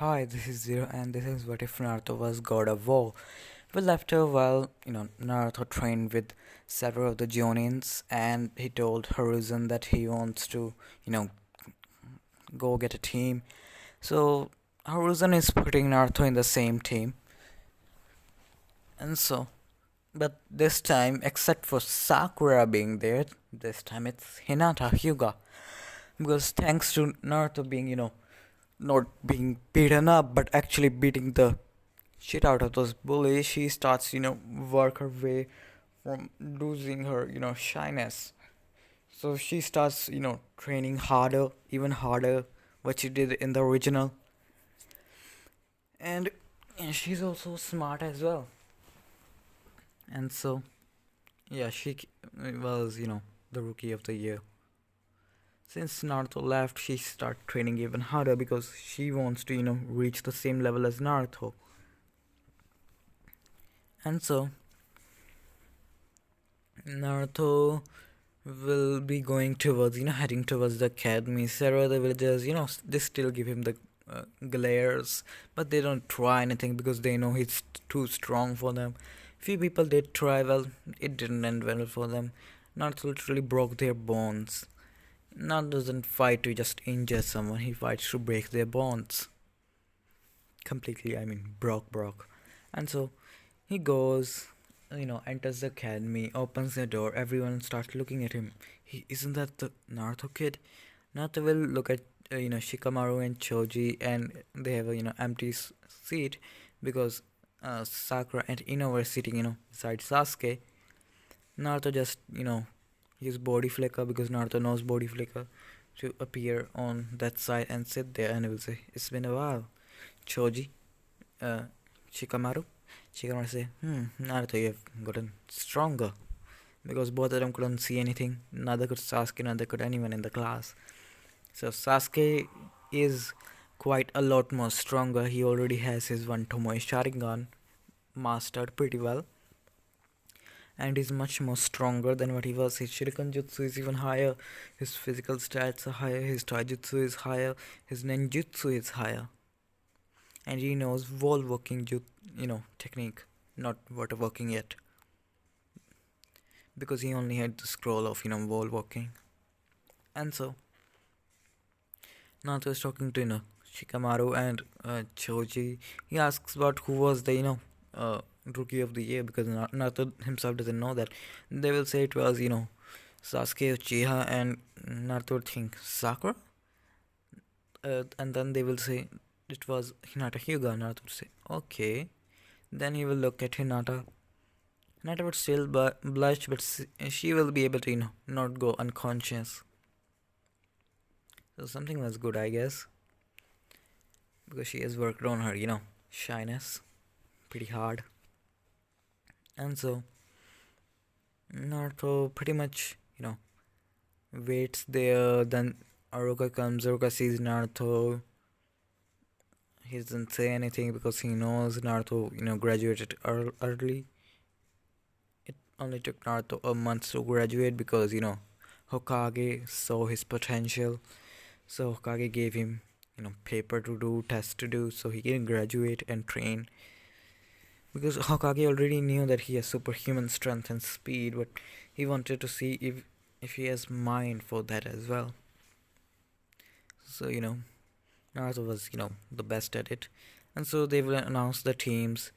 Hi, this is Zero, and this is what if Naruto was God of War. Well, after a while, Naruto trained with several of the Jonins, and he told Hiruzen that he wants to, you know, go get a team. So Hiruzen is putting Naruto in the same team, and so, but this time, except for Sakura being there, this time it's Hinata Hyuga, because thanks to Naruto being, not being beaten up, but actually beating the shit out of those bullies, she starts, work her way from losing her, shyness. So she starts, training harder, even harder, what she did in the original. And she's also smart as well. And so, yeah, she was, the rookie of the year. Since Naruto left, she started training even harder because she wants to, reach the same level as Naruto. And so, Naruto will be going towards, heading towards the academy. Several the villagers, they still give him the glares, but they don't try anything because they know he's too strong for them. Few people did try, well, it didn't end well for them. Naruto literally broke their bones. Naruto doesn't fight to just injure someone, he fights to break their bones. Completely, I mean, broke. And so he goes, enters the academy, opens the door, everyone starts looking at him. Isn't that the Naruto kid? Naruto will look at, Shikamaru and Choji, and they have a, empty seat because Sakura and Ino were sitting, beside Sasuke. Naruto just, use body flicker because Naruto knows body flicker to appear on that side and sit there, and he will say, "It's been a while, Choji, uh, Shikamaru." She can say, Naruto, you have gotten stronger. Because both of them couldn't see anything. Neither could Sasuke, neither could anyone in the class. So Sasuke is quite a lot more stronger. He already has his one Tomoe Sharingan mastered pretty well. And he's much more stronger than what he was. His Shuriken Jutsu is even higher. His physical stats are higher. His Taijutsu is higher. His Ninjutsu is higher. And he knows wall walking technique, not water walking yet, because he only had the scroll of wall walking. And so Naruto is talking to Shikamaru and Choji. He asks about who was the rookie of the year, because Naruto himself doesn't know that. They will say it was Sasuke Uchiha, and Naruto would think Sakura, and then they will say it was Hinata Hyuga. Naruto would say okay. Then he will look at Hinata. Hinata would still blush, but she will be able to, not go unconscious. So something was good, I guess, because she has worked on her, shyness pretty hard. And so Naruto pretty much, waits there. Then Aruka comes. Aruka sees Naruto. He doesn't say anything because he knows Naruto, graduated early. It only took Naruto a month to graduate because, Hokage saw his potential. So Hokage gave him, paper to do, tests to do, so he can graduate and train. Because Hokage already knew that he has superhuman strength and speed, but he wanted to see if he has mind for that as well. So, Naruto was, the best at it. And so they will announce the teams.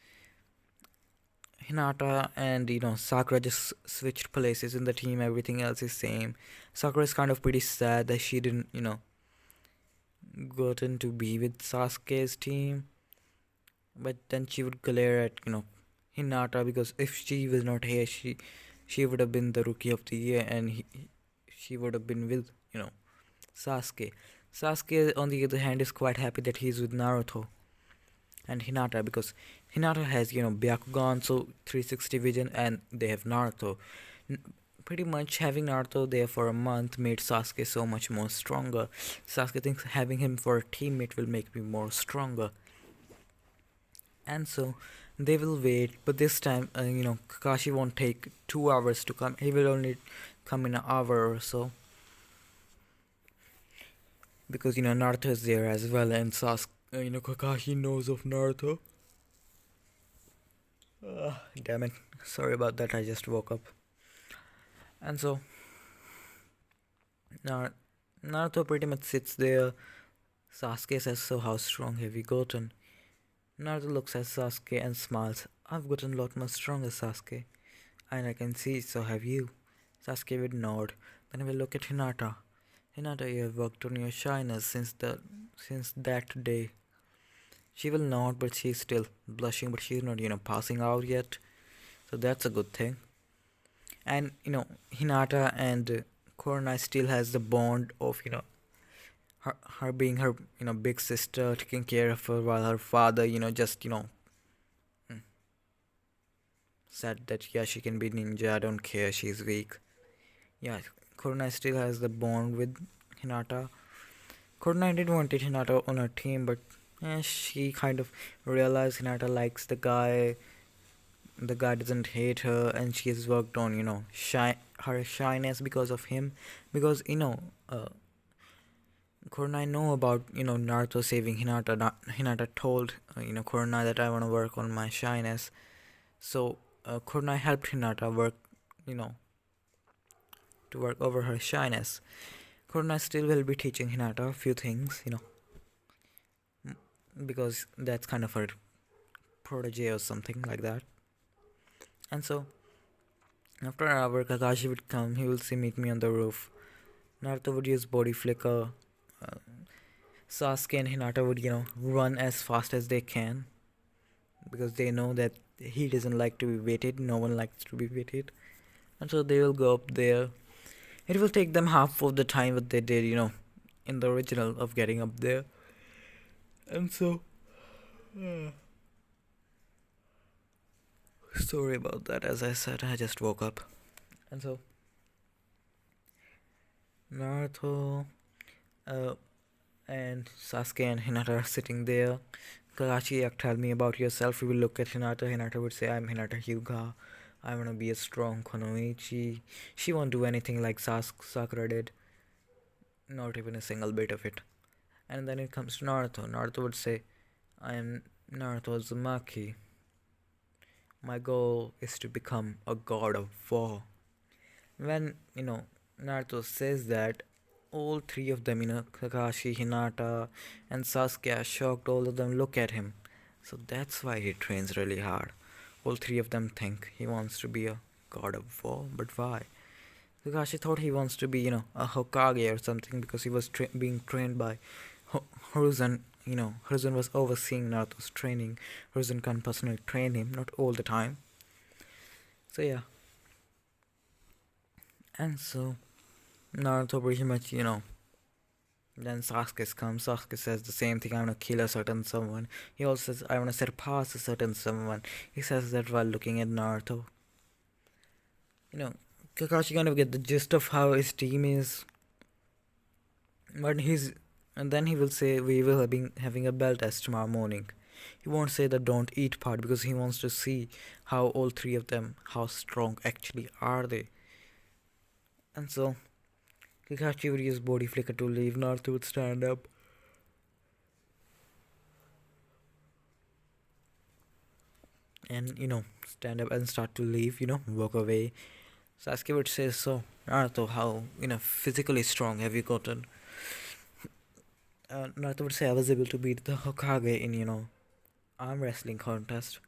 Hinata and Sakura just switched places in the team. Everything else is same. Sakura is kind of pretty sad that she didn't gotten to be with Sasuke's team, but then she would glare at Hinata, because if she was not here, she would have been the rookie of the year, and she would have been with Sasuke. Sasuke, on the other hand, is quite happy that he's with Naruto and Hinata, because Hinata has Byakugan, so 360 vision, and they have Naruto. Pretty much having Naruto there for a month made Sasuke so much more stronger. Sasuke thinks having him for a teammate will make me more stronger. And so they will wait, but this time, Kakashi won't take 2 hours to come. He will only come in an hour or so. Because, Naruto is there as well, and Kakashi knows of Naruto. Damn it. Sorry about that, I just woke up. And so, Naruto pretty much sits there. Sasuke says, "So, how strong have you gotten?" Naruto looks at Sasuke and smiles. "I've gotten a lot more stronger, Sasuke. And I can see, so have you." Sasuke would nod. Then he will look at Hinata. "Hinata, you have worked on your shyness since that day." She will nod, but she's still blushing, but she's not, passing out yet. So that's a good thing. And Hinata and Kornai still has the bond of her being her big sister, taking care of her, while her father just mm, said that yeah, she can be ninja, I don't care, she's weak. Yeah, Kornai still has the bond with Hinata. Kornai did wanted Hinata on her team, but she kind of realized Hinata likes the guy. The guy doesn't hate her, and she has worked on her shyness because of him. Because Kornai know about Naruto saving Hinata. Hinata told Kornai that I want to work on my shyness. So Kornai helped Hinata work you know to work over her shyness. Kornai still will be teaching Hinata a few things, because that's kind of her protege or something like that. And so after an hour, Kakashi would come. He will say, "Meet me on the roof." Naruto would use body flicker. Uh, Sasuke and Hinata would, run as fast as they can because they know that he doesn't like to be waited. No one likes to be waited. And so they will go up there. It will take them half of the time what they did, in the original of getting up there. And so, sorry about that. As I said, I just woke up. And so, Naruto uh, and Sasuke and Hinata are sitting there. Kakashi, tell me about yourself. We will look at Hinata. Hinata would say, "I'm Hinata Hyuga. I want to be a strong Konoichi." She won't do anything like Sakura did. Not even a single bit of it. And then it comes to Naruto. Naruto would say, "I am Naruto Uzumaki. My goal is to become a god of war." When, Naruto says that, all three of them, Kakashi, Hinata, and Sasuke are shocked. All of them look at him. So that's why he trains really hard. All three of them think he wants to be a god of war, but why? Kakashi thought he wants to be, a Hokage or something because he was being trained by Hiruzen. Hiruzen was overseeing Naruto's training. Hiruzen can personally train him, not all the time. So yeah. And so, Naruto pretty much, then Sasuke comes. Sasuke says the same thing. I want to kill a certain someone. He also says, "I want to surpass a certain someone." He says that while looking at Naruto. Kakashi kind of get the gist of how his team is. But and then he will say, "We will be having a bell test tomorrow morning." He won't say the don't eat part because he wants to see how all three of them, how strong actually are they. And so, Kakashi would use body flicker to leave. Naruto would stand up. And, stand up and start to leave, walk away. Sasuke would say, "So, Naruto, how, physically strong have you gotten?" Naruto would say, "I was able to beat the Hokage in, arm wrestling contest."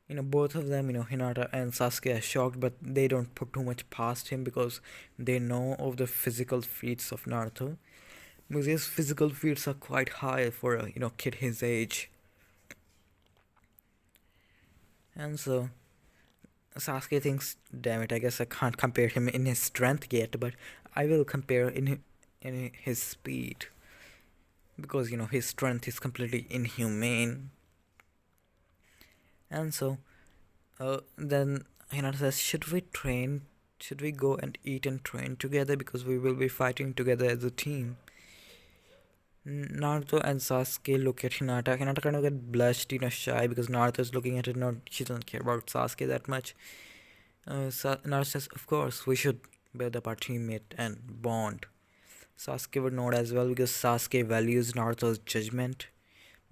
Both of them, Hinata and Sasuke are shocked, but they don't put too much past him because they know of the physical feats of Naruto. Because his physical feats are quite high for a, kid his age. And so, Sasuke thinks, "Damn it, I guess I can't compare him in his strength yet, but I will compare in his speed." Because, his strength is completely inhumane. And so, then Hinata says, "Should we train? Should we go and eat and train together? Because we will be fighting together as a team." Naruto and Sasuke look at Hinata. Hinata kind of get blushed, shy because Naruto is looking at it. Not, she doesn't care about Sasuke that much. Naruto says, "Of course, we should build up our teammate and bond." Sasuke would nod as well because Sasuke values Naruto's judgment.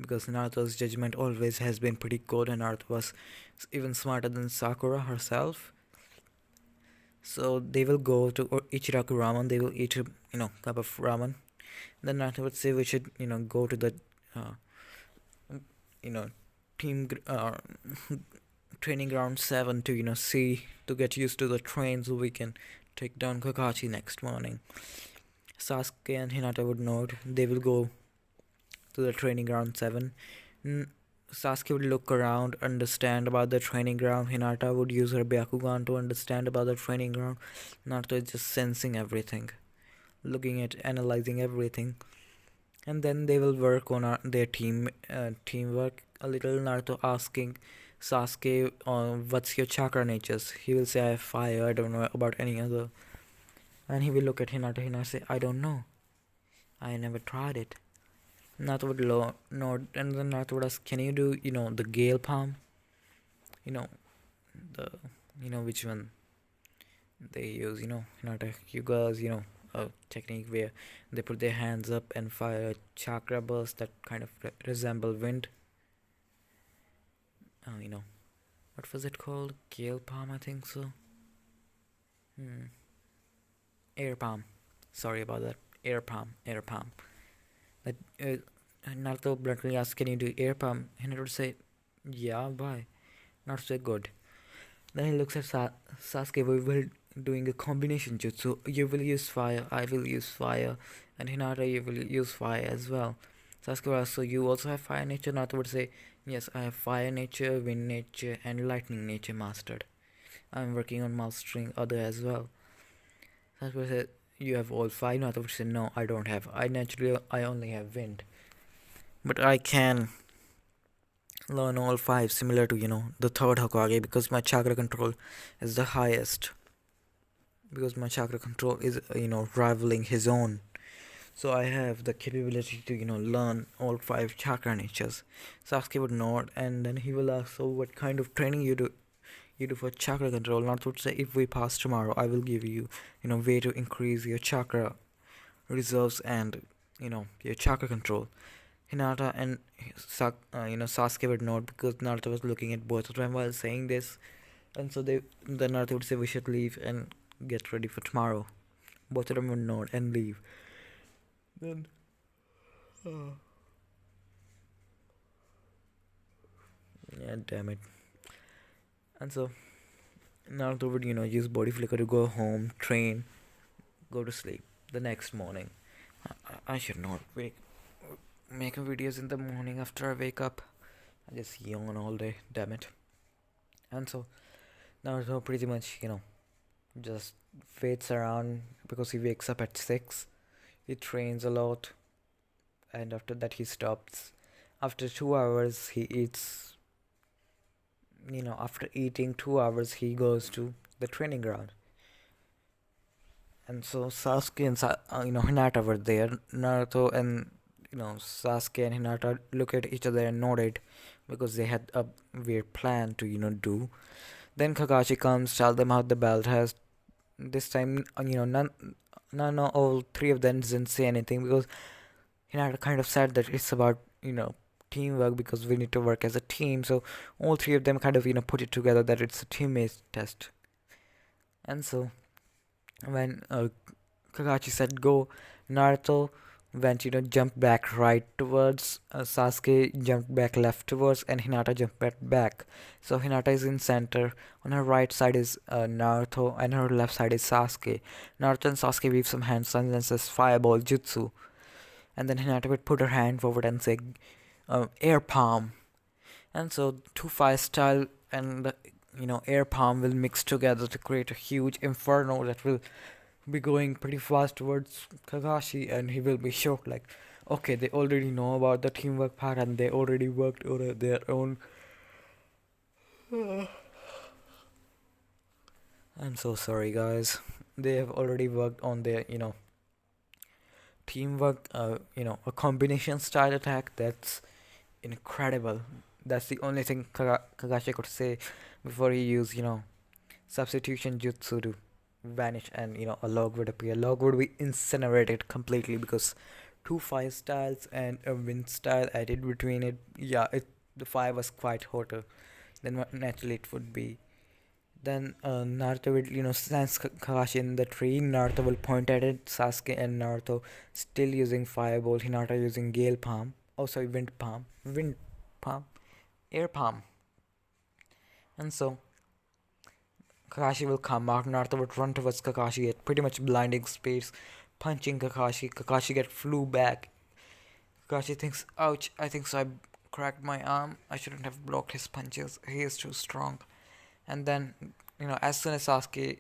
because Naruto's judgment always has been pretty good, and Naruto was even smarter than Sakura herself. So they will go to Ichiraku ramen. They will eat a cup of ramen. Then Naruto would say we should go to the uh, you know team training ground 7 to see to get used to the train so we can take down Kakashi next morning. Sasuke and Hinata would note. They will go to the training ground 7. Sasuke would look around, understand about the training ground. Hinata would use her Byakugan to understand about the training ground. Naruto is just sensing everything, looking at, analyzing everything. And then they will work on their teamwork a little. Naruto asking Sasuke, what's your chakra natures? He will say, I have fire, I don't know about any other. And he will look at Hinata. Hinata say, I don't know, I never tried it. Naruto would nod, and then Naruto would ask, can you do, the Gale Palm? You know, the, which one they use, Hinata Hyuga's, a technique where they put their hands up and fire a chakra burst that kind of resemble wind. What was it called? Gale Palm, I think so. Air Palm. Sorry about that. Air Palm. That Naruto bluntly asked, "Can you do air palm?" Hinata would say, "Yeah, why?" Naruto said, "Good." Then he looks at Sasuke. We will doing a combination jutsu. You will use fire. I will use fire, and Hinata, you will use fire as well. Sasuke would ask, "So you also have fire nature?" Naruto would say, "Yes, I have fire nature, wind nature, and lightning nature mastered. I'm working on mastering other as well." Sasuke would say, "You have all five?" Naruto would say, "No, I don't have. I only have wind. But I can learn all five, similar to the third Hokage, because my chakra control is the highest. Because my chakra control is rivaling his own. So I have the capability to learn all five chakra natures." Sasuke would nod, and then he will ask, "So what kind of training you do?" You do for chakra control. Naruto would say, "If we pass tomorrow, I will give you way to increase your chakra reserves and your chakra control." Hinata and Sasuke would nod because Naruto was looking at both of them while saying this, and so then Naruto would say, "We should leave and get ready for tomorrow." Both of them would nod and leave. Then, yeah, damn it. And so Naruto would use body flicker to go home, train, go to sleep. The next morning, I should not making videos in the morning after I wake up. I just yawn all day, damn it. And so Naruto pretty much, just waits around because he wakes up at 6. He trains a lot, and after that he stops. After 2 hours he eats. After eating 2 hours he goes to the training ground. And so Sasuke and Hinata were there. Naruto and Sasuke and Hinata look at each other and nodded because they had a weird plan to do. Then Kakashi comes, tell them how the belt has. This time, none, all three of them didn't say anything because Hinata kind of said that it's about teamwork because we need to work as a team. So all three of them kind of put it together that it's a teammate test. And so when Kakashi said go, Naruto went jumped back right towards Sasuke, jumped back left towards, and Hinata jumped back. So Hinata is in center. On her right side is Naruto, and her left side is Sasuke. Naruto and Sasuke weave some hand signs and says fireball jutsu, and then Hinata would put her hand forward and say air palm. And so two fire style and air palm will mix together to create a huge inferno that will be going pretty fast towards Kakashi, and he will be shocked like, okay, they already know about the teamwork part and they already worked on their own. I'm so sorry, guys. They have already worked on their teamwork. A combination style attack that's incredible. That's the only thing Kakashi could say before he used substitution jutsu to vanish, and a log would appear. Log would be incinerated completely because two fire styles and a wind style added between it. Yeah, the fire was quite hotter than what naturally it would be. Then Naruto will, sense Kakashi in the tree. Naruto will point at it. Sasuke and Naruto still using Fireball. Hinata using Gale Palm. Oh, sorry, Wind Palm. Wind Palm. Air Palm. And so Kakashi will come out. Naruto would run towards Kakashi at pretty much blinding speeds, punching Kakashi. Kakashi get flew back. Kakashi thinks, ouch, I think so I cracked my arm. I shouldn't have blocked his punches. He is too strong. And then, as soon as Sasuke,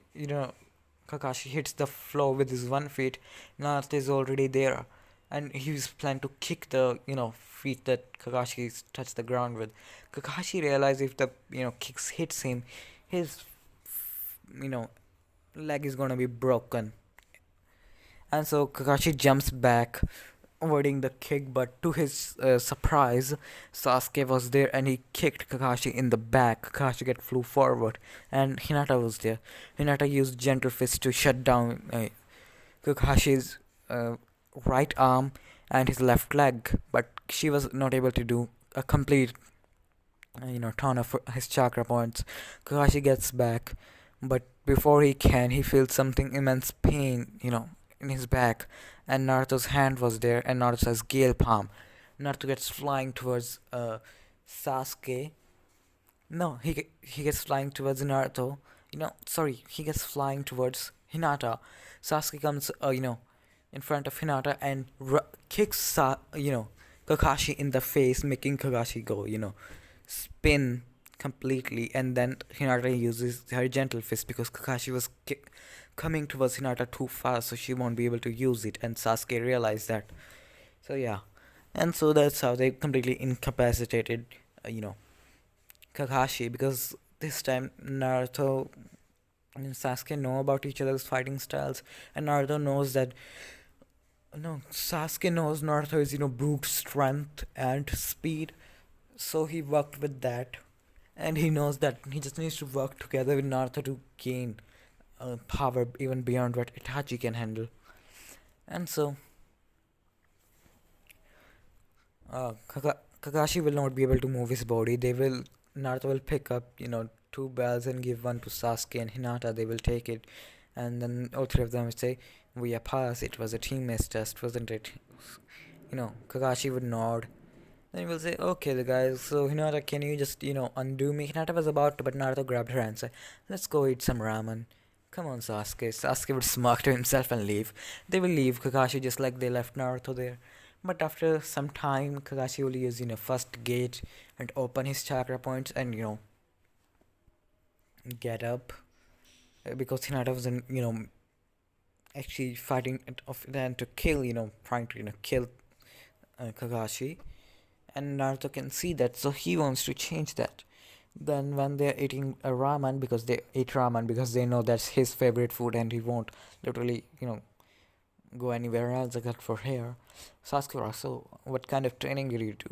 Kakashi hits the floor with his 1 feet, Naruto is already there. And he's planning to kick the, feet that Kakashi touched the ground with. Kakashi realizes if the, kicks hits him, his, you know, leg is gonna be broken. And so Kakashi jumps back, avoiding the kick, but to his surprise, Sasuke was there and he kicked Kakashi in the back. Kakashi get flew forward, and Hinata was there. Hinata used Gentle Fist to shut down Kakashi's right arm and his left leg, but she was not able to do a complete, ton of his chakra points. Kakashi gets back, but before he can, he feels something immense pain, in his back, and Naruto's hand was there, and Naruto says Gale Palm. Naruto gets flying towards Sasuke. No, he gets flying towards Naruto. Sorry, he gets flying towards Hinata. Sasuke comes, in front of Hinata and kicks, Kakashi in the face, making Kakashi go, spin completely. And then Hinata uses her Gentle Fist because Kakashi was coming towards Hinata too fast, so she won't be able to use it. And Sasuke realized that. So yeah, and so that's how they completely incapacitated, Kakashi, because this time Naruto and Sasuke know about each other's fighting styles, and Naruto knows that. No, Sasuke knows Naruto is, brute strength and speed, so he worked with that, and he knows that he just needs to work together with Naruto to gain power even beyond what Itachi can handle. And so, Kakashi will not be able to move his body. Naruto will pick up, two bells and give one to Sasuke and Hinata. They will take it, and then all three of them will say, "We are past. It was a teammates test, wasn't it?" Kakashi would nod. Then he will say, "Okay, the guys. So Hinata, can you just, undo me?" Hinata was about to, but Naruto grabbed her and said, "Let's go eat some ramen." Come on, Sasuke. Sasuke would smirk to himself and leave. They will leave Kakashi just like they left Naruto there. But after some time, Kakashi will use, first gate and open his chakra points and, get up. Because Hinata was, actually fighting off then to kill, trying to, kill Kakashi. And Naruto can see that, so he wants to change that. Then when they're eating a ramen, because they eat ramen because they know that's his favorite food and he won't literally, go anywhere else except for here. Sasuke asks, "So what kind of training do you do?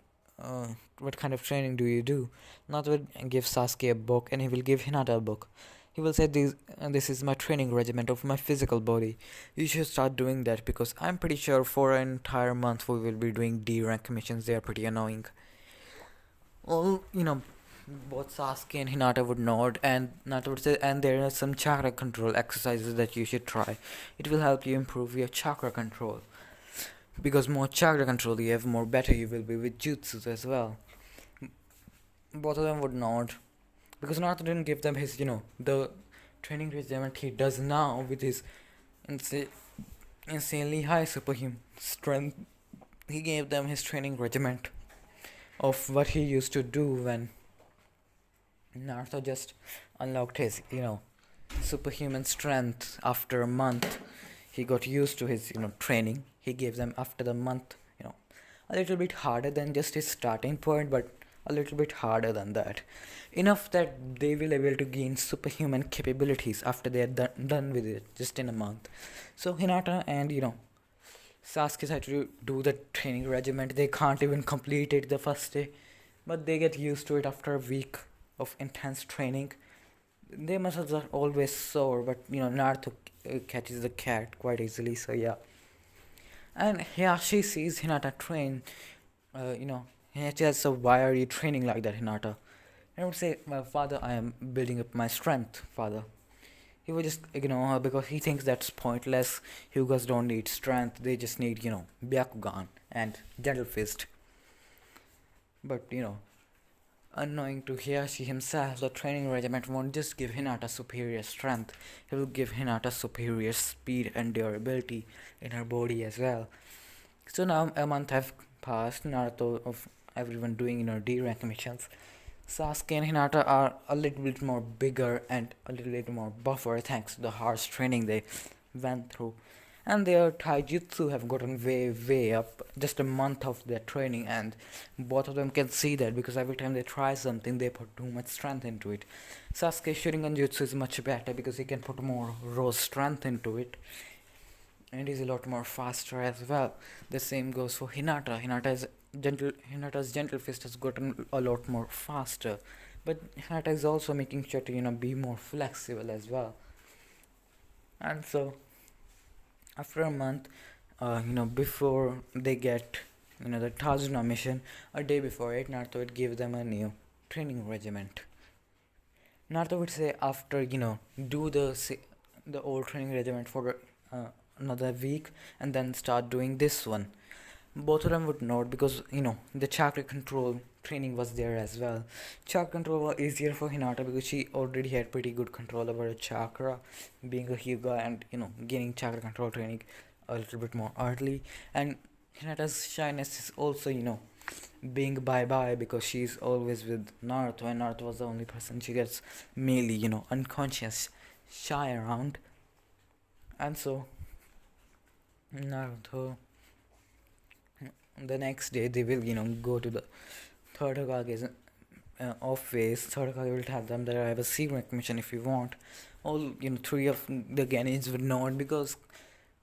What kind of training do you do?" Naruto will give Sasuke a book and he will give Hinata a book. He will say, this is my training regimen of my physical body. You should start doing that because I'm pretty sure for an entire month we will be doing D rank missions. They are pretty annoying." Well, both Sasuke and Hinata would nod, and Naruto would say, "And there are some chakra control exercises that you should try. It will help you improve your chakra control. Because more chakra control you have, more better you will be with jutsus as well." Both of them would nod. Because Naruto didn't give them his, the training regimen he does now with his insanely high superhuman strength. He gave them his training regiment of what he used to do when Naruto just unlocked his, superhuman strength after a month. He got used to his, training. He gave them after the month, a little bit harder than just his starting point, but a little bit harder than that. Enough that they will able to gain superhuman capabilities after they are done with it, just in a month. So Hinata and, Sasuke had to do the training regiment. They can't even complete it the first day, but they get used to it after a week of intense training. Their muscles are always sore, but Naruto catches the cat quite easily. So yeah, And Hiyashi sees Hinata train. Hiyashi has a why are you training like that, Hinata? And I would say, my father, I am building up my strength, father. He would just ignore her because he thinks that's pointless. Hyugas don't need strength, they just need, Byakugan and Gentle Fist. But, unknowing to Hiyashi himself, the training regiment won't just give Hinata superior strength, it will give Hinata superior speed and durability in her body as well. So now a month have passed, Naruto of everyone doing D rank missions. Sasuke and Hinata are a little bit more bigger and a little bit more buffer thanks to the harsh training they went through. And their taijutsu have gotten way, way up just a month of their training, and both of them can see that because every time they try something, they put too much strength into it. Sasuke's Sharingan Jutsu is much better because he can put more raw strength into it, and he's a lot more faster as well. The same goes for Hinata. Hinata's gentle fist has gotten a lot more faster, but Hinata is also making sure to be more flexible as well. And so after a month, before they get the Tazuna mission, a day before it, Naruto would give them a new training regiment. Naruto would say after do the old training regiment for another week and then start doing this one. Both of them would not because the chakra control training was there as well. Chakra control was easier for Hinata because she already had pretty good control over her chakra, being a Hyuga and gaining chakra control training a little bit more early. And Hinata's shyness is also being bye bye because she's always with Naruto, and Naruto was the only person she gets mainly unconscious shy around. And so Naruto, the next day they will go to the third Hokage's office. Third Hokage will tell them that I have a secret mission if you want. All three of the Genins would not because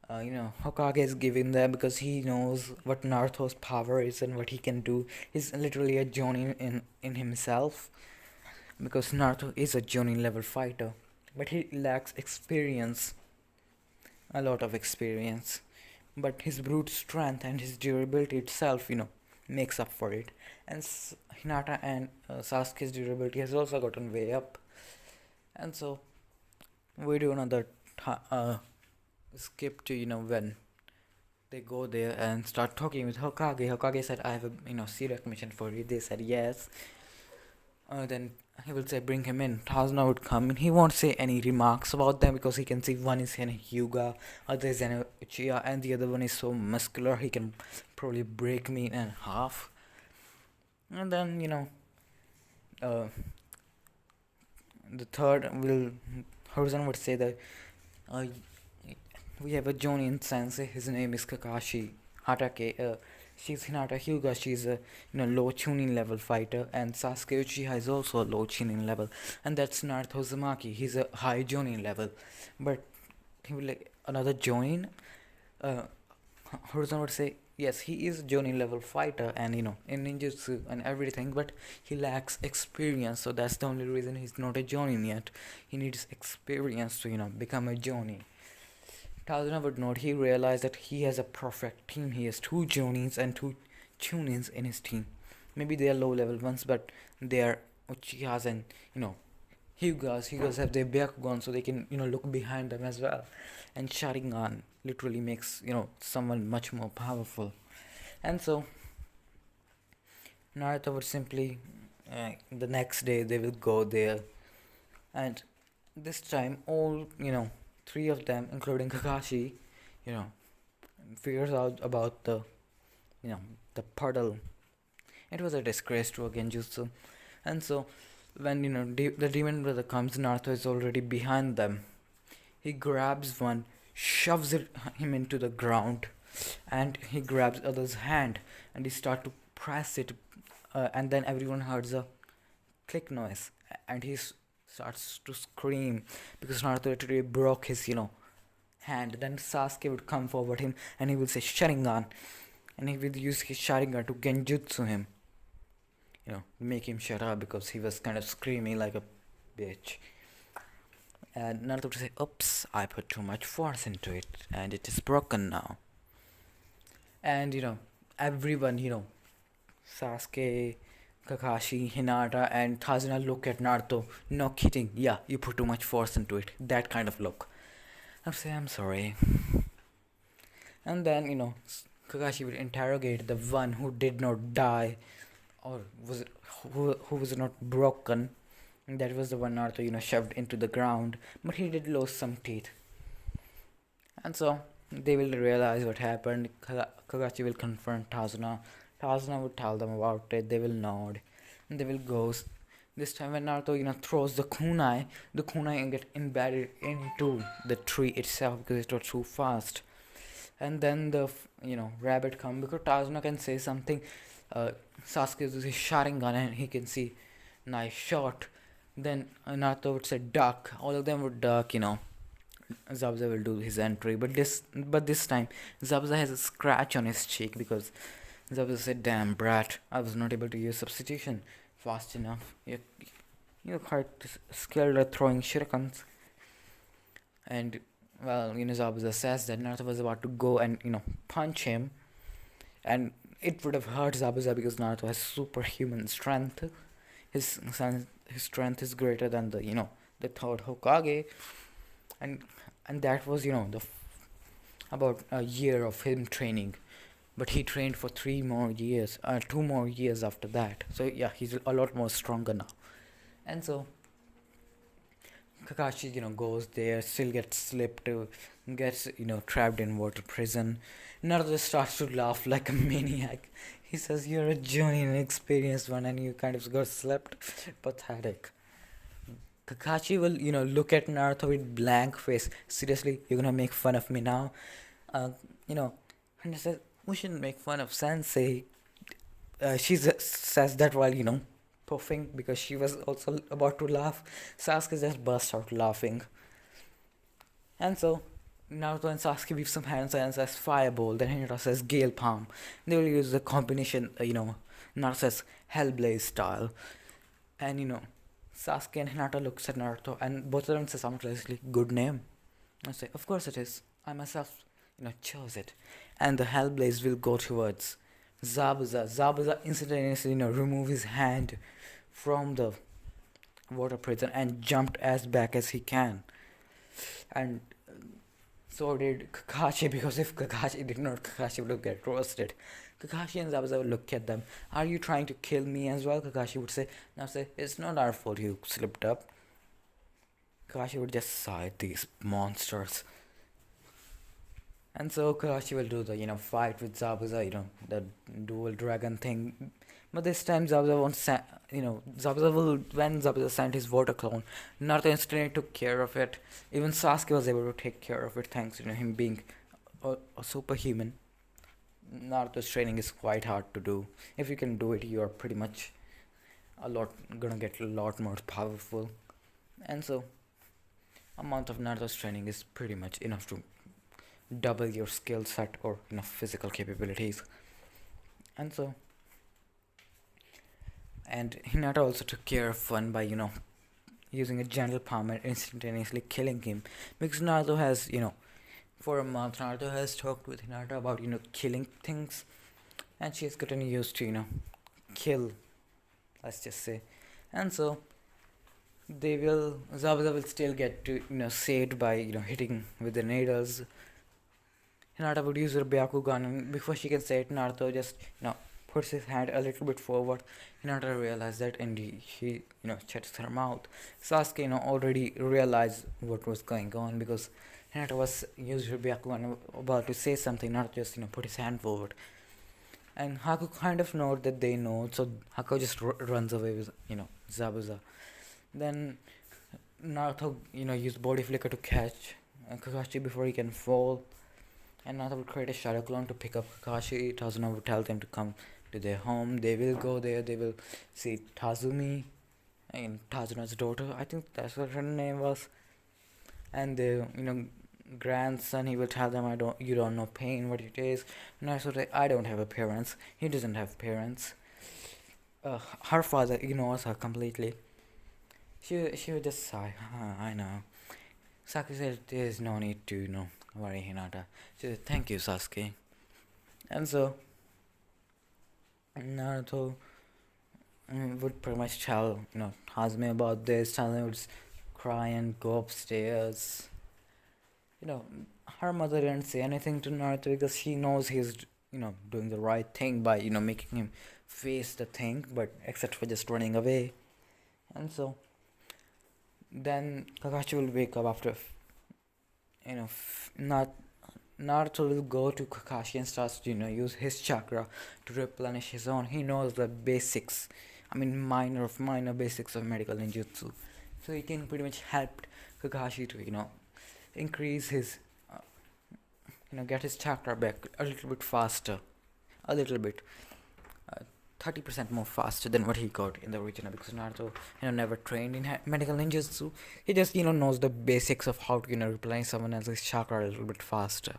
Hokage is giving them because he knows what Naruto's power is and what he can do. He's literally a Jonin in himself because Naruto is a Jonin level fighter, but he lacks experience, a lot of experience. But his brute strength and his durability itself, makes up for it. And Hinata and Sasuke's durability has also gotten way up. And so we do another skip to when they go there and start talking with Hokage. Hokage said, "I have a serious mission for you." They said yes. Then he will say, "Bring him in." Tazuna would come in. He won't say any remarks about them because he can see one is an Hyuga, other is an Uchiha, and the other one is so muscular he can probably break me in half. And then the third will Horizon would say that uh, we have a Jonin sensei. His name is Kakashi Hatake. She's Hinata Hyuga. She's a low tuning level fighter, and Sasuke Uchiha is also a low tuning level, and that's Naruto Uzumaki. He's a high Jonin level, but he will like another Jonin. Uh, Horizon would say yes, he is a Jonin level fighter, and in ninjutsu and everything, but he lacks experience. So that's the only reason he's not a Jonin yet. He needs experience to become a Jonin. Tazuna would note he realized that he has a perfect team. He has two Jonins and two Chunins in his team. Maybe they are low level ones, but they are Uchihas and Hyugas. Hyugas have their Byakugan, so they can look behind them as well. And Sharingan literally makes someone much more powerful. And so Naruto would simply the next day they will go there, and this time all three of them, including Kakashi, you know, figures out about you know, the puddle. It was a disgrace to a genjutsu, and so when the demon brother comes, Naruto is already behind them. He grabs one, shoves him into the ground, and he grabs other's hand, and he starts to press it, and then everyone hears a click noise, and he starts to scream because Naruto literally broke his hand. Then Sasuke would come forward him, and he will say Sharingan, and he would use his Sharingan to genjutsu him, make him shut up because he was kind of screaming like a bitch. And Naruto would say, "Oops, I put too much force into it, and it is broken now." And everyone, Sasuke, Kakashi, Hinata, and Thazuna look at Naruto. No kidding. Yeah, you put too much force into it. That kind of look. I'm saying I'm sorry. And then Kakashi will interrogate the one who did not die, or was it who was not broken. That was the one Naruto shoved into the ground, but he did lose some teeth. And so they will realize what happened. Kakashi will confront Tazuna. Tazuna will tell them about it. They will nod. And they will go. This time when Naruto, throws the kunai get embedded into the tree itself because it was too fast. And then the rabbit come because Tazuna can say something. Sasuke uses his Sharingan and he can see nice shot. Then Naruto would say duck. All of them would duck. Zabuza will do his entry, but this time Zabuza has a scratch on his cheek because Zabuza said, "Damn brat, I was not able to use substitution fast enough. You're quite skilled at throwing shurikens." And well, Zabuza says that Naruto was about to go and punch him, and it would have hurt Zabuza because Naruto has superhuman strength. His strength is greater than the third Hokage, and that was about a year of him training, but he trained for 3 more years, 2 more years after that. So yeah, he's a lot more stronger now. And so Kakashi goes there, still gets slipped, gets trapped in water prison. Naruto starts to laugh like a maniac. He says, "You're a journey and experienced one, and you kind of got slipped." Pathetic. Kakashi will, look at Naruto with blank face. "Seriously, you're gonna make fun of me now?" Uh, you know, and he says, "We shouldn't make fun of Sensei." She says that while, puffing because she was also about to laugh. Sasuke just burst out laughing. And so, Naruto and Sasuke weave some hand signs as Fireball, then Hinata says Gale Palm. They will use the combination, Naruto says Hellblaze style. And, Sasuke and Hinata looks at Naruto and both of them say simultaneously, "Good name." I say, "Of course it is. I myself, chose it." And the Hellblaze will go towards Zabuza. Zabuza instantaneously, remove his hand from the water prison and jumped as back as he can. And so did Kakashi, because if Kakashi did not, Kakashi would get roasted. Kakashi and Zabuza would look at them. "Are you trying to kill me as well?" Kakashi would say. Now say, "It's not our fault you slipped up." Kakashi would just sigh, "These monsters." And so Kakashi will do the, fight with Zabuza, the dual dragon thing. But this time Zabuza won't Zabuza will, when Zabuza sent his water clone, Naruto instantly took care of it. Even Sasuke was able to take care of it thanks to him being a superhuman. Naruto's training is quite hard to do. If you can do it, you're pretty much gonna get a lot more powerful. And so a month of Naruto's training is pretty much enough to double your skill set or physical capabilities. And so, and Hinata also took care of one by using a gentle palm and instantaneously killing him, because Naruto has for a month Naruto has talked with Hinata about killing things, and she has gotten used to kill, let's just say. And so Zabuza will still get to saved by hitting with the needles. Hinata would use her Byakugan, and before she can say it, Naruto just puts his hand a little bit forward. Hinata realized that, and he shuts her mouth. Sasuke already realized what was going on, because Hinata was using her Byakugan about to say something. Naruto just put his hand forward, and Haku kind of know that they know, so Haku just runs away with Zabuza. Then Naruto used body flicker to catch Kakashi before he can fall. And Naruto would create a shadow clone to pick up Kakashi. Tazuna would tell them to come to their home. They will go there. They will see Tazumi, and Tazuna's daughter. I think that's what her name was. And the grandson, he will tell them, "You don't know pain, what it is." And I say, "I don't have a parents." He doesn't have parents. Her father ignores her completely. She would just sigh. I know. Sasuke said, "There's no need to worry, Hinata." She said, "Thank you, Sasuke." And so Naruto would pretty much tell, Hazme about this. Hazme would cry and go upstairs. You know, her mother didn't say anything to Naruto because she knows he's, doing the right thing by, making him face the thing, but except for just running away. And so then Kakashi will wake up after, not Naruto will go to Kakashi and starts to, use his chakra to replenish his own. He knows the basics, I mean, minor of minor basics of medical ninjutsu. So he can pretty much help Kakashi to, increase his, get his chakra back a little bit faster. A little bit. 30% more faster than what he got in the original, because Naruto, never trained in medical ninjutsu. He just, knows the basics of how to, replenish someone else's chakra a little bit faster.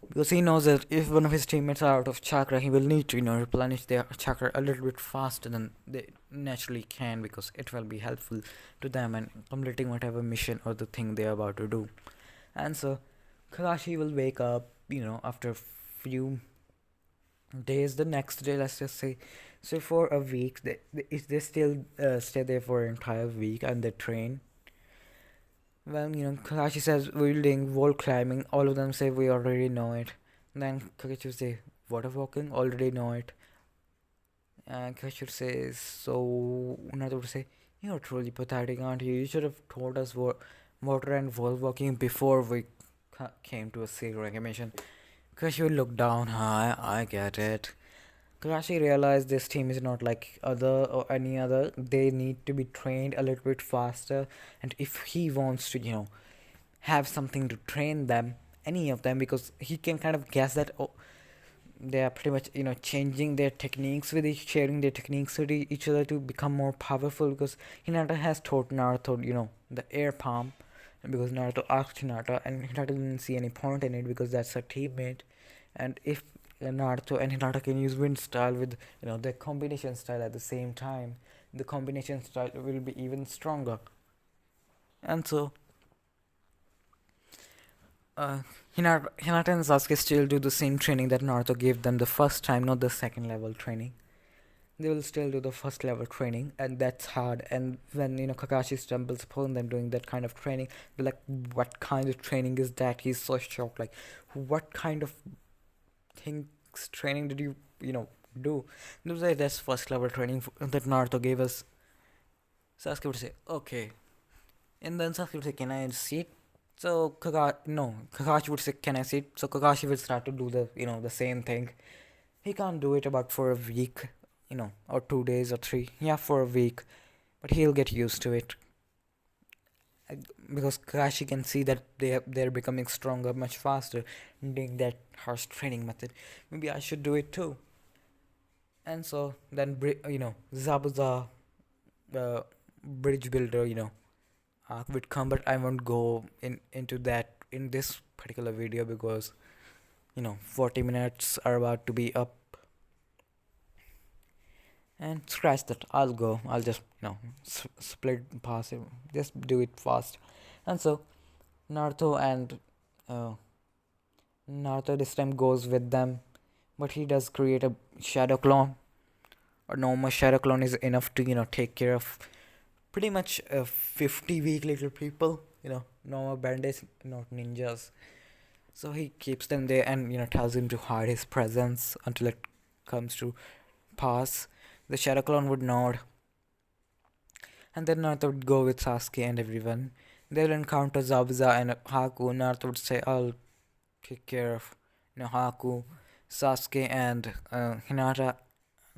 Because he knows that if one of his teammates are out of chakra, he will need to, replenish their chakra a little bit faster than they naturally can, because it will be helpful to them and completing whatever mission or the thing they are about to do. And so, Kakashi will wake up, after a few days, the next day, let's just say. So for a week, if they still stay there for an entire week and they train, well, Kakashi says we're doing wall climbing. All of them say we already know it. Then Kakashi will say water walking, already know it. And Kakashi says, so another would say, you're truly pathetic, aren't you? You should have told us water and wall walking before we came to a cigarette mission. Kakashi will look down. I get it. Kakashi realized this team is not like other or any other. They need to be trained a little bit faster. And if he wants to, have something to train them, any of them, because he can kind of guess that they are pretty much, changing their techniques with sharing their techniques with each other to become more powerful. Because Hinata has taught Naruto, the air palm, and because Naruto asked Hinata, and Hinata didn't see any point in it because that's a teammate. And if Naruto and Hinata can use wind style with their combination style at the same time, the combination style will be even stronger. And so Hinata and Sasuke still do the same training that Naruto gave them the first time, not the second level training. They will still do the first level training, and that's hard. And when Kakashi stumbles upon them doing that kind of training, they're like, "What kind of training is that?" He's so shocked. Like, what kind of things training did you do? They would say that's first level training that Naruto gave us. Sasuke would say, "Okay," and then Sasuke would say, "Can I see it?" So Kakashi would say, "Can I see it?" So Kakashi will start to do the same thing. He can't do it about for a week, or 2 days or three. Yeah, for a week, but he'll get used to it. Because Kakashi can see that they're becoming stronger much faster doing that harsh training method. Maybe I should do it too. And so then Zabuza, the bridge builder, would come, but I won't go into that in this particular video because 40 minutes are about to be up. And scratch that. I'll just split past it, just do it fast. And so Naruto and Naruto this time goes with them, but he does create a shadow clone. A normal shadow clone is enough to take care of pretty much 50 weak little people, normal bandits, not ninjas. So he keeps them there and tells him to hide his presence until it comes to pass. The shadow clone would nod, and then Naruto would go with Sasuke and everyone. They will encounter Zabuza and Haku. Naruto would say, "I'll take care of Haku, Sasuke, and Hinata.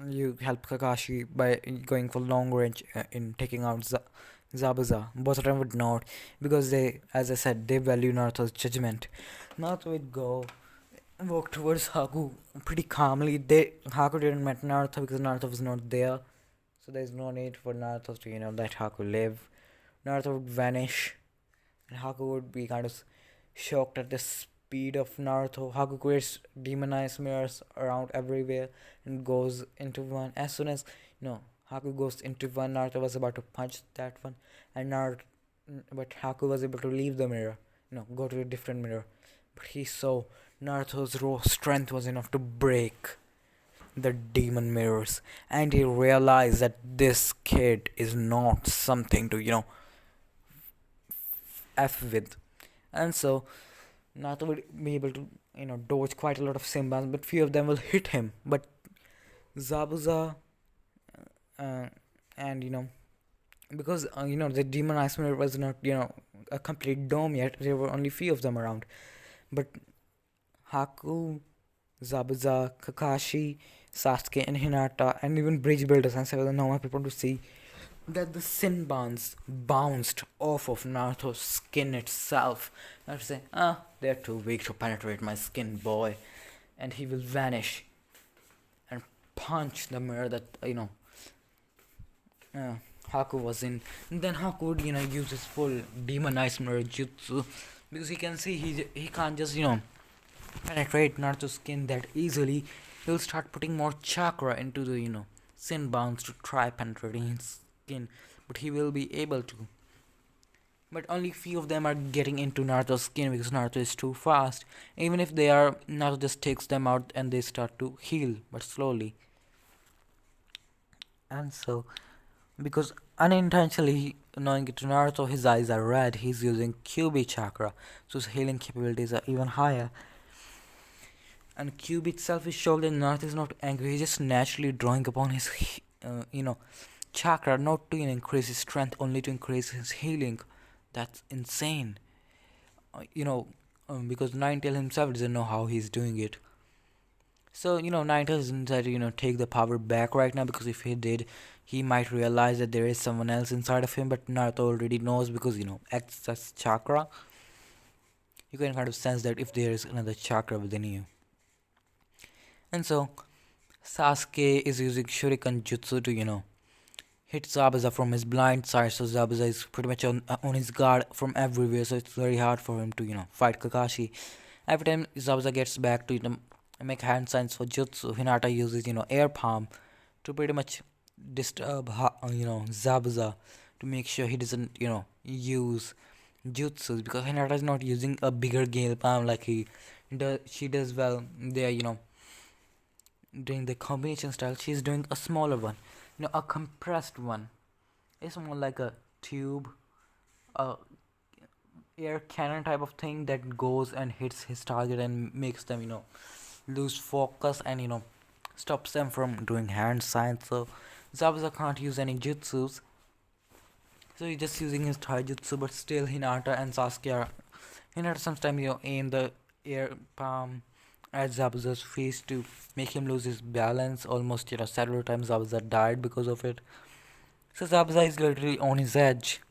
You help Kakashi by going for long range in taking out Zabuza." Both of them would nod because they, as I said, they value Naruto's judgment. Naruto would go and walk towards Haku pretty calmly. Haku didn't met Naruto because Naruto was not there, so there's no need for Naruto to let Haku live. Naruto would vanish, and Haku would be kind of shocked at the speed of Naruto. Haku creates demonized mirrors around everywhere and goes into one. As soon as Haku goes into one, Naruto was about to punch that one, but Haku was able to leave the mirror, go to a different mirror. But he saw Naruto's raw strength was enough to break the demon mirrors, and he realized that this kid is not something to, F with. And so Naruto would be able to, dodge quite a lot of Simbans, but few of them will hit him. But Zabuza, uh, and because the demon ice mirror was not a complete dome yet, there were only few of them around. But Haku, Zabuza, Kakashi, Sasuke, and Hinata, and even bridge builders and several normal people to see that the sin bonds bounced off of Naruto's skin itself. I would say, they're too weak to penetrate my skin, boy. And he will vanish and punch the mirror that, uh, Haku was in. And then Haku would, use his full demonized mirror jutsu because he can see he can't just, penetrate Naruto's skin that easily. He'll start putting more chakra into the, sin bounds to try penetrating his skin, but he will be able to. But only few of them are getting into Naruto's skin because Naruto is too fast. Even if they are, Naruto just takes them out and they start to heal, but slowly. And so, because unintentionally knowing it to Naruto, his eyes are red. He's using QB chakra, so his healing capabilities are even higher. And QB itself is showing that Naruto is not angry. He's just naturally drawing upon his, chakra, not to increase his strength, only to increase his healing. That's insane. Because Ninetale himself doesn't know how he's doing it. So, Ninetale doesn't try to, take the power back right now, because if he did, he might realize that there is someone else inside of him, but Naruto already knows because, excess chakra. You can kind of sense that if there is another chakra within you. And so, Sasuke is using Shuriken Jutsu to, hit Zabuza from his blind side, so Zabuza is pretty much on his guard from everywhere, so it's very hard for him to, fight Kakashi. Every time Zabuza gets back to, make hand signs for Jutsu, Hinata uses, air palm to pretty much disturb, Zabuza to make sure he doesn't, use jutsus, because Hinata is not using a bigger gale palm like she does well. They are, doing the combination style. She's doing a smaller one, a compressed one. It's more like a tube, a air cannon type of thing that goes and hits his target and makes them, lose focus and stops them from doing hand signs. So Zabuza can't use any jutsus, so he's just using his taijutsu. But still, Hinata and Sasuke are, Hinata sometimes aim the air palm at Zabuza's face to make him lose his balance. Almost several times Zabuza died because of it. So Zabuza is literally on his edge.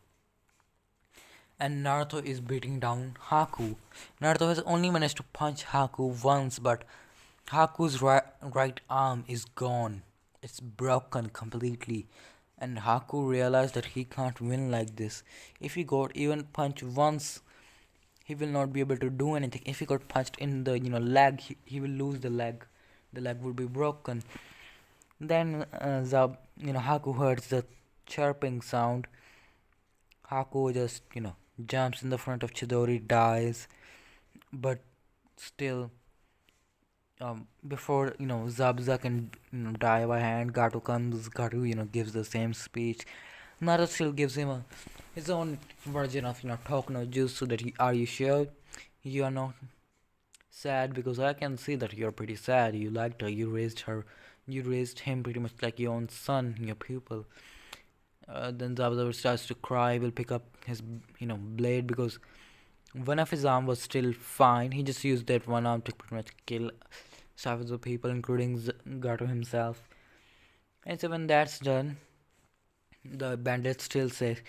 And Naruto is beating down Haku. Naruto has only managed to punch Haku once, but Haku's right arm is gone. It's broken completely. And Haku realized that he can't win like this. If he got even punched once, he will not be able to do anything. If he got punched in the leg, he will lose the leg. The leg would be broken. Then Haku hears the chirping sound. Haku just jumps in the front of Chidori, dies, but still, before Zabuza can die by hand, Gato comes. Gato gives the same speech. Naruto still gives him his own version of talk no jutsu, that are you sure you are not sad? Because I can see that you're pretty sad. You liked her. You raised him pretty much like your own son, your pupil. Then Zabuza starts to cry. Will pick up his blade, because one of his arm was still fine. He just used that one arm to pretty much kill several people, including Gato himself. And so when that's done, the bandit still says,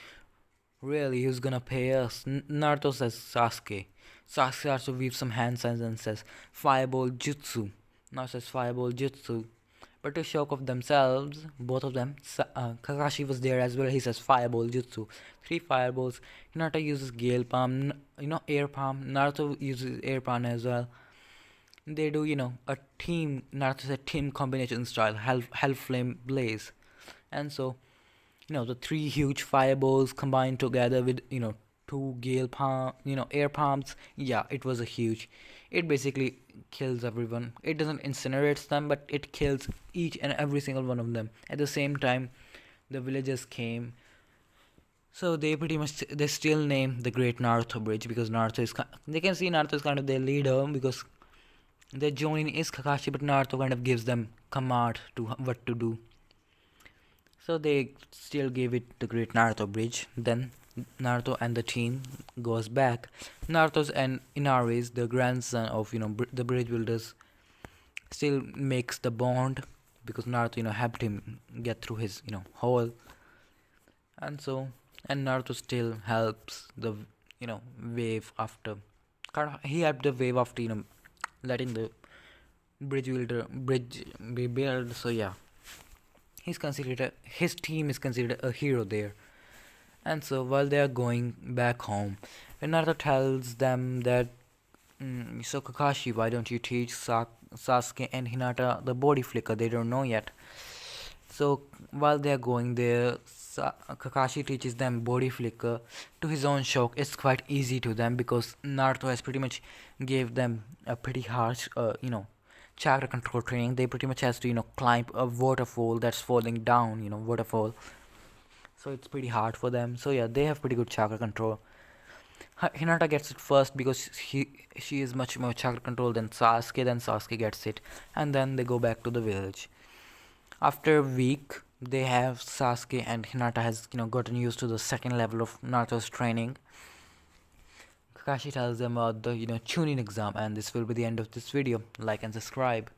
"Really, who's gonna pay us?" Naruto says Sasuke. Sasuke starts to weave some hand signs and says Fireball Jutsu. Naruto says Fireball Jutsu. But to shock of themselves, both of them, Kakashi was there as well. He says Fireball Jutsu. 3 fireballs. Hinata uses Gale Palm, Air Palm. Naruto uses Air Palm as well. They do, a team. Naruto said team combination style, Hell Flame Blaze. And so, the 3 huge fireballs combined together with, two gale palm, air palms. Yeah, it was a huge. It basically kills everyone. It doesn't incinerate them, but it kills each and every single one of them. At the same time, the villagers came, so they pretty much they still name the Great Naruto Bridge because Naruto is they can see Naruto is kind of their leader because their Jonin is Kakashi, but Naruto kind of gives them command to what to do. So they still gave it the Great Naruto Bridge. Then Naruto and the team goes back. Naruto's and Inaris, the grandson of the bridge builders, still makes the bond because Naruto helped him get through his hole, and so and Naruto still helps the wave after. He helped the wave after letting the bridge be built. So yeah, his team is considered a hero there. And so while they are going back home, Naruto tells them that, so Kakashi, why don't you teach Sasuke and Hinata the body flicker? They don't know yet. So while they are going there, Kakashi teaches them body flicker. To his own shock, it's quite easy to them because Naruto has pretty much gave them a pretty harsh, chakra control training. They pretty much has to climb a waterfall that's falling down, waterfall. So it's pretty hard for them. So yeah, they have pretty good chakra control. Hinata gets it first because she is much more chakra control than Sasuke. Then Sasuke gets it, and then they go back to the village. After a week, they have Sasuke and Hinata has gotten used to the second level of Naruto's training. Kakashi tells them about the Chunin exam, and this will be the end of this video. Like and subscribe.